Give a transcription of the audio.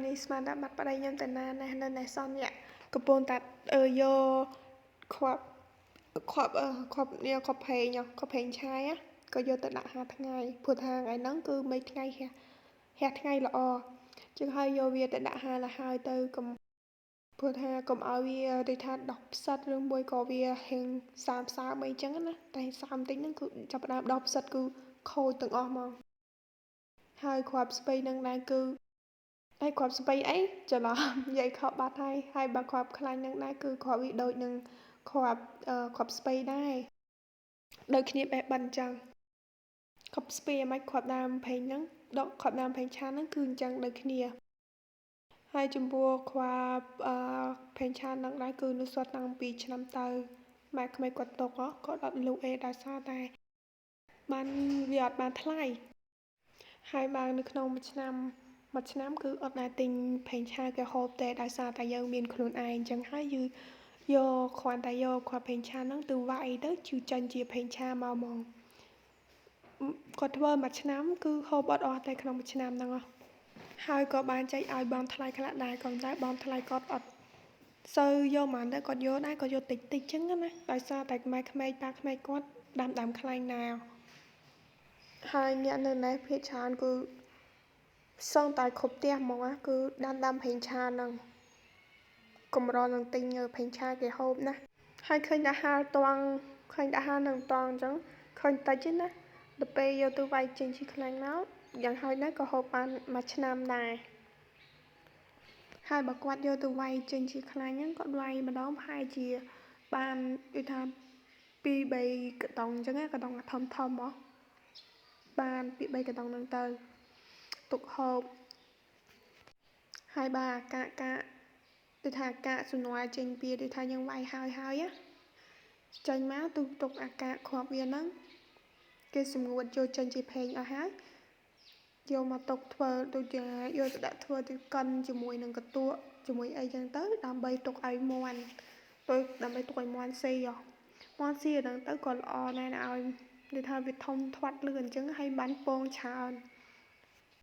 នេះស្មានតែបាត់ប្តីខ្ញុំតាណាណានៅណែសនយ៉ាកំពុងតែយកខ្វាប់ខ្វាប់ភេងឆាយក៏យកទៅដាក់5ថ្ងៃព្រោះថាថ្ងៃហ្នឹងគឺ3ថ្ងៃហះថ្ងៃល្អចឹងហើយយកវាទៅដាក់5ទៅហើយទៅព្រោះថាកុំឲ្យវាដូចថាដោះផ្សិតឬមួយក៏វាហេងសើមអីចឹងណាតែសើមតិចហ្នឹងគឺចាប់ផ្ដើមដោះផ្សិតគឺខូចទាំងអស់ហ្មងហើយគ្រាប់ស្ពៃហ្នឹងដែរគឺហើយគ្រាប់ស្ពៃអីច្រឡំនិយាយខុសបាត់ហើយបើគ្រាប់ខ្លាញ់ហ្នឹងដែរគឺគ្រាប់វាដូចនឹងគ្រាប់ស្ពៃដែរដូចគ្នាបែបបិណ្ឌអញ្ចឹងគ្រាប់ស្ពៃមិនគ្រាប់ដើមភេងហ្នឹងដកគ្រាប់ដើមភេងឆាហ្នឹងគឺអញ្ចឹងដូចគ្នាហើយចំពោះគ្រាប់ភេងឆាហ្នឹងដែរគឺនៅសុទ្ធតាំងពីឆ្នាំទៅម៉ែក្មេងគាត់ຕົកគាត់អត់លក់ដោយសារតែបានវាអត់បានថ្លៃហើយបើនៅក្នុងមួយឆ្នាំគឺអត់ដែលទិញភេងឆាគេហូបទេដោយសារតែយើងមានខ្លួនឯងអញ្ចឹងហើយយកគ្រាន់តែយកគ្រាប់ភេងឆាហ្នឹងទៅវាយទៅជឿចាញ់ជាភេងឆាមកហ្មងគាត់ធ្វើមួយឆ្នាំគឺហូបអត់អស់តែក្នុងមួយឆ្នាំហ្នឹងហើយក៏បានចែកឲ្យបងថ្លៃខ្លះដែរក៏តែបងថ្លៃគាត់អត់សូវយកហ្មងតែគាត់យកដែរគាត់យកតិចចឹងណាដោយសារតែម៉ែក្មេងប៉ាក្មេងគាត់ដាំខ្លាញ់ណាវហើយអ្នកនៅនេះភាគច្រើនគឺសងតែគ្រប់ផ្ទះហ្មងគឺដាំភេងឆាហ្នឹងកម្រនឹងទិញភេងឆាគេហូបណាហើយឃើញតែហាលតងឃើញតែហាលនឹងតងអញ្ចឹងឃើញតិចទេណាដល់ពេលយកទៅវាយចេញជាខ្លាញ់មកយ៉ាងហោចណាស់ក៏ហូបបានមួយឆ្នាំដែរហើយបើគាត់យកទៅវាយចេញជាខ្លាញ់ហ្នឹងគាត់វាយម្ដងប្រហែលជាបានដូចថា2-3កតុងអញ្ចឹងកតុងធំហ៎បាន2-3កតុងហ្នឹងទៅទុកហូបហើយបើអាកាដូចថាកាកសំណល់ចេញពីដូចថាយើងវាយហើយចេញមកទុកអាកាគ្រាប់វាហ្នឹងគេសម្ងួតយកចេញជាភេងអស់ហើយយកមកទុកធ្វើដូចជាយកទៅដាក់ធ្វើទៅកិនជាមួយនឹងកតួជាមួយអីចឹងទៅដើម្បីទុកឲ្យមាន់ដើម្បីទុកឲ្យមាន់ស៊ីមាន់ស៊ីហ្នឹងទៅក៏ល្អដែរឲ្យដូចថាវាធំធាត់លឿនអញ្ចឹងហើយបាញ់ពងច្រើន